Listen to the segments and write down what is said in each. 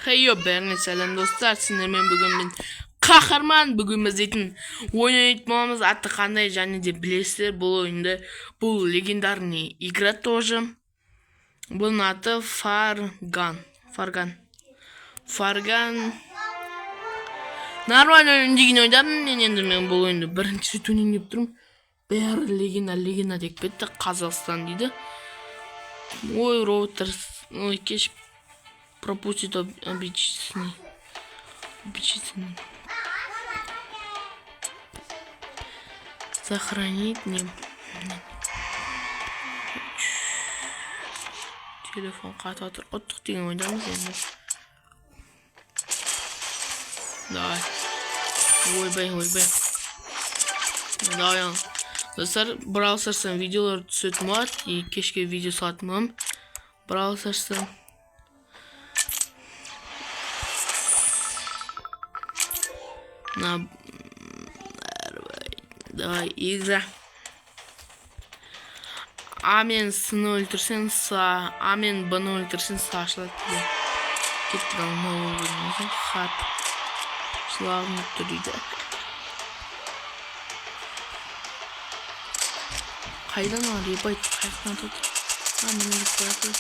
Heyo berne selam dostlar, sizlerмен бүгін мен қаһарман. Бүгін біз дейтін ойын айтмамыз аты қандай және де білесіздер. Бұл ойында бұл легендарный игра тоже. Бұның аты Фарган. Нормально ойындеген ойдамын. Мен бұл ойынды бірінші рет ойнап тұрмын. Бәрі легенда деп кетті. Қазақстан дейді. Ой, роботтар, ой, кеш пропустит обычный. Сохранить не. Телефон қататыр. Оттық деген ойдамыз енді. Давай. Ойбай. Давай. Достар, Brawl Stars'tan videolar түсетін болады. Кешке видео салатын боламын. Brawl Stars'tan. Давай, игра. А мен С-ны өлтірсең Са, А мен Б-ны өлтірсең Са ашылады. Кетті қалың хат. Шылағын түрейді. Қайдан ал, ебайт, қайқынан тұт. Мені өліп барады.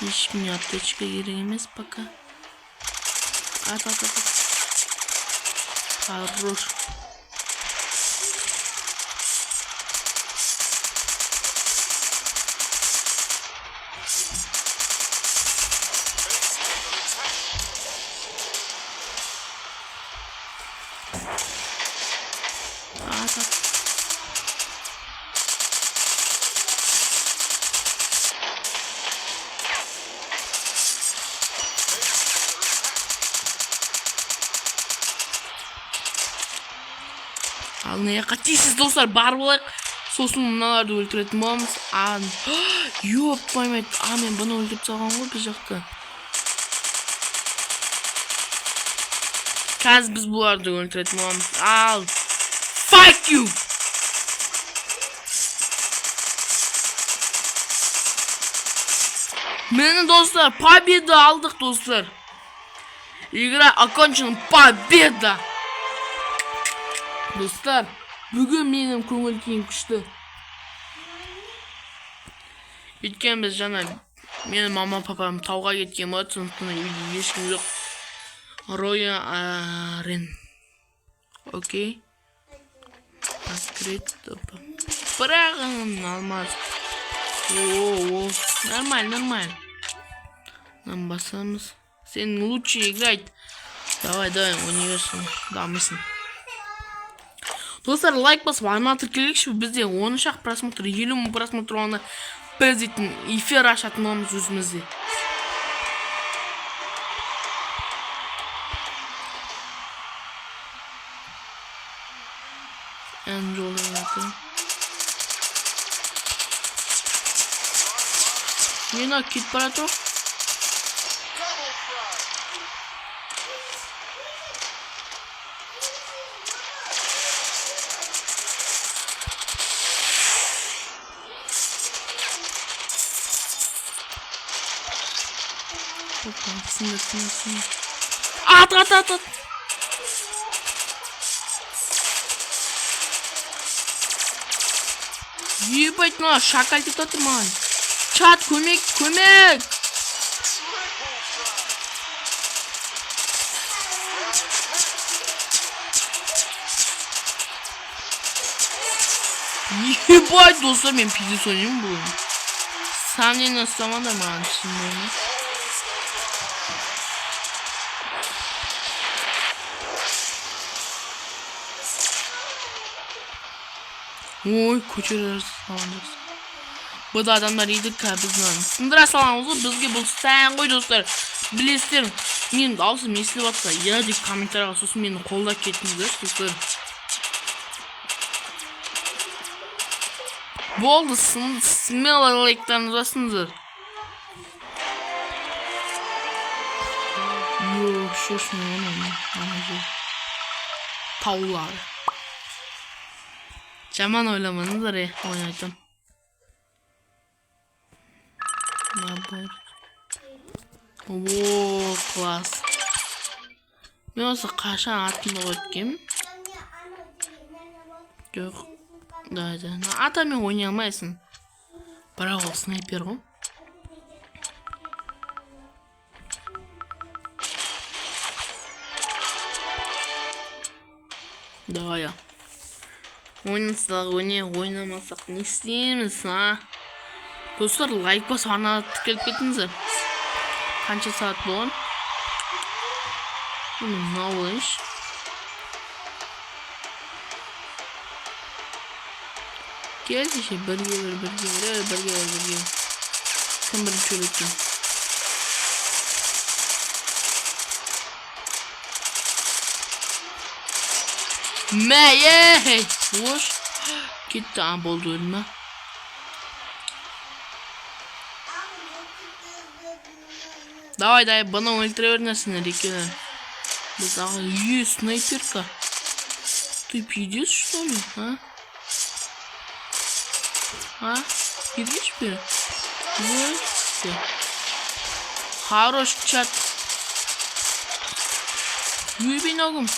Ешкімне аптечка керек емес пока. Ат. Хорош. Ал не қатесіз достар, бар болайық. Сосын мыналарды өлтіретін боламыз. Ёп, поймайды. Мен бұны өлтіріп салған ғой біз жақта. Қазір біз бұларды өлтіретін боламыз. Ал. Fuck you! Мені достар, победа алдық достар. Игра окончена, победа! Достар, бүгін менің көңіл күйім күшті. Өткен біз жаңа менің мама папам тауға кеткен болады, сондықтан үйде ешкім жоқ. Роя Арен. Окей. Открыть. Прағын алмаз. Нормально. Нам басамыз. Сен лучше играть. Давай, университет. Дамысын. Достар, лайк басып, айматы келекші, бізде 10 шақ просмотр, 50 мың просмотр оны біз дейтін эфир ашатын боламыз өзімізде. Мені кет барады. Ат. Ебать, шакал кетті ман. Чат, көмек. Ебать, достар, мен пиздец ойнаймын бұл. Сомнение ұстамады маған түсінмеймін. Ой, көшелер саламыз. Бұда адамдар едік біздің сындыра саламыз ғой, бізге бұл сән ғой достар. Білесіздер, мен даусым естіліп атса, я деп комментарияға сосын мені қолдап кетіңіздер достар. Болды, смело лайктан жазасыңыздар. Yok, şaşmıyor onu. Tavular. Жаман ойламаңыздар, ойнайтын. О, класс. Мен осы қашан атымды қойып жоқ. Да. Атамен ойнай алмайсың. Бірақ ол снайпер ғой. Давай. Ойнасақ ойнамасақ не істейміз, а? Достар, лайк басып ана тіркеліп кетіңіздер. Қанша сағат болған? Мынау болайыншы. Келші, бірге. Кім бірінші өлетін? Мәй! Ош! Кетті, болды өлді. Давай, бұны өлтіре өрнесіңдер екеуін. Біз аға, снайперка. Ты пиздец, что ли, а? А? Видишь теперь? Вот все. Хорош чат. Юби ногом.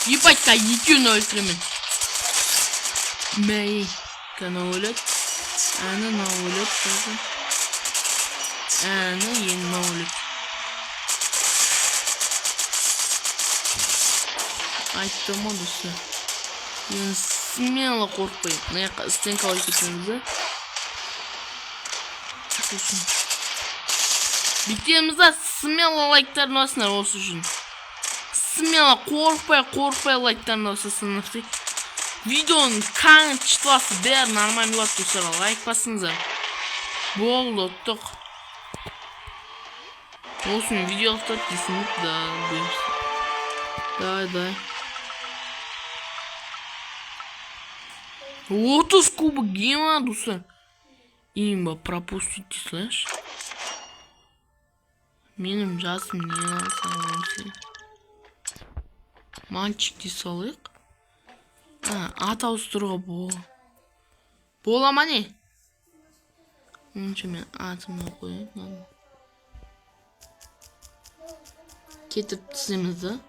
Ебать-ка, екеуін өлтіремін. Мәй. Кана өлет. Ана на өлет. Ана ең на өлет. Айттым ма достар. Мен смело қорқпай. Мына стенка алып кетеміз. Битемізде смело лайктарын басыңдар осы үшін. Смело қорқпай лайктарын басыңдар. Видеоның качествосы бәрі нормально болады достар. Лайк басыңыздар. Болды, оттық. Осымен видео ақтап дейсіңдік, да. Дай. 30 кубок гейма, достар. Имба, пропустите, слышь? Менің жасым не алсам. Мальчик дей салайық. Ат ауыстыруға бола ма не? Онша мен атымды қойып. Кетіп тіземіз да.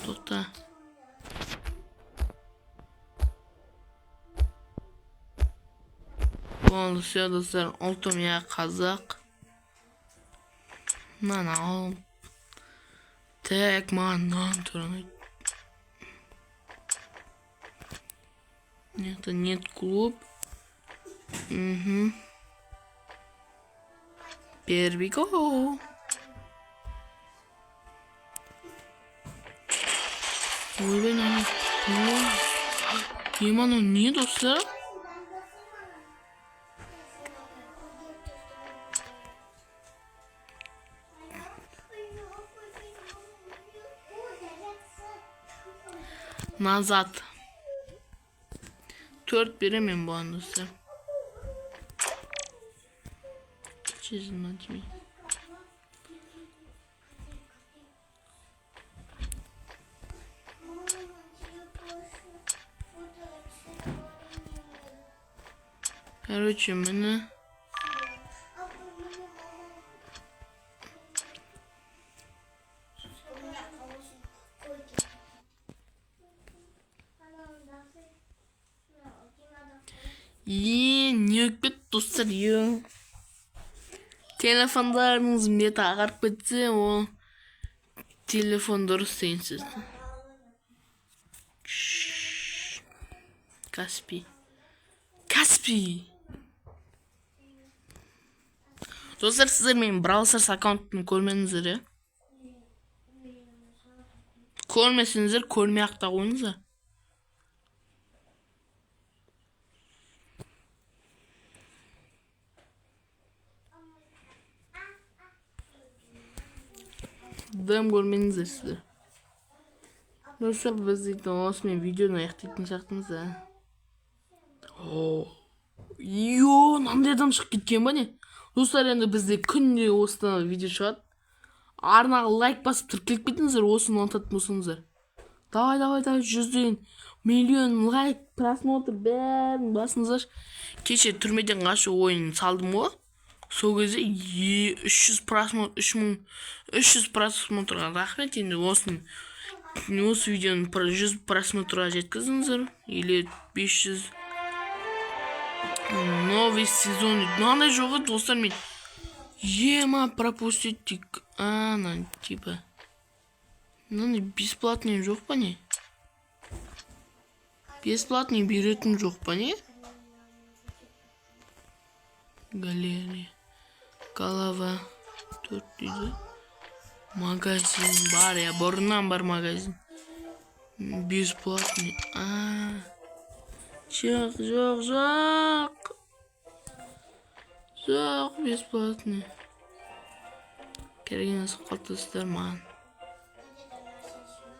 Тоқта. Болды, все достар, ұлтым я қазақ. Мана алып. Так, мана тұраны. Это нет клуб. Первый гол. Ой, блин, Еману не достар? Назад. 4 беремін bu андысы. Честно, нажми. Короче, мене не өкпет достар, телефондарыңыз мет ағарып кетсе, ол телефон дұрыс дейінсіз. Каспи. Достар, сіздер мен Brawl Stars аккаунтын көрмедіңіздер, көрмесеңіздер, көрмей ақта қойыңыздар. Дым көрмедіңіздер сіздер. Достар, біз дейтін осымен видеоны аяқтайтын шақтымыз, мынандай адам шығып кеткен ба не? Достар, енді бізде күнде осыдан видео шығады. Арнаға лайк басып тіркеліп кетіңіздер, осыны ұнататын болсаңыздар. Давай, 100 миллион лайк, просмотр бәрін басыңыздар. Кеше түрмеден қашу ойынын салдым ғой. Сол кезде 300 просмотрға рахмет. Енді осы видеоны 100 просмотрға жеткізіңіздер. Или 500. Новый сезон. Мынандай жоғы достар, мен ема пропустить. Типа бесплатный жоқ па не? Бесплатный беретін жоқ па не? Галерея. Голова. 4 дейді. Магазин бар, я бұрыннан бар магазин. Бесплатный. Жоқ, бесплатный. Керегені сұққалтысыздар маған.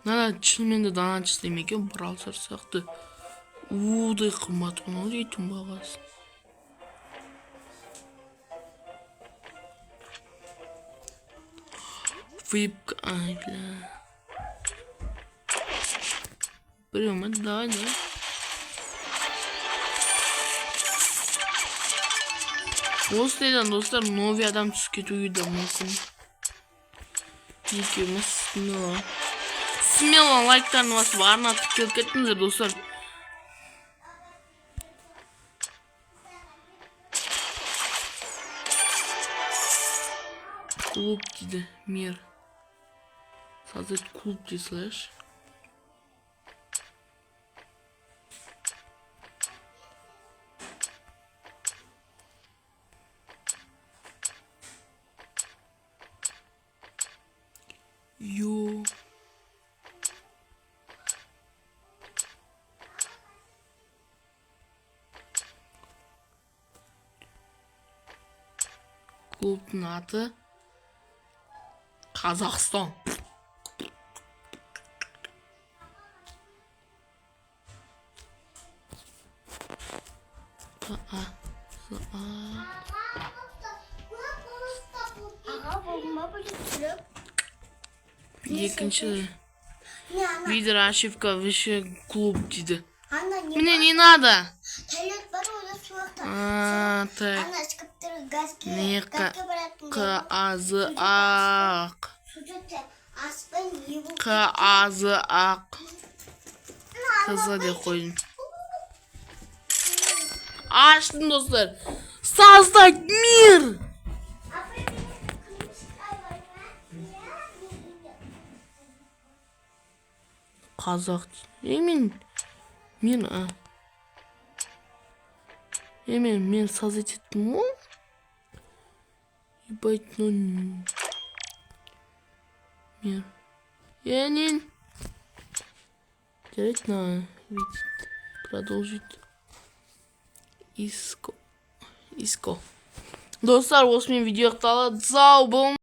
Надо шынымен де дананчы дейм екен, браузер сияқты. Удай қымбат оны дейтін бағасы. Випка, бля. Берем, давай. Осыдан достар, новый адам түсіп кетуге де мүмкін. Екеуміз смело лайктарын басып арна тіркеліп кеттіңіздер достар. Клуб дейді, мир. Создать клуб дейді, слэш. Йо. Клубтың аты Қазақстан. Екінші видео ошибка выше клуб дейді. Мне не надо. Так. Не Қазақ. Қызға деп қойдым. Аштым достар. Создать мир. Қазақ. Мен создать еттім ғой. Ебать, мир. Делать на видеть. Продолжить. Иско. Достар, осымен видео аяқталды. Сау болыңыздар.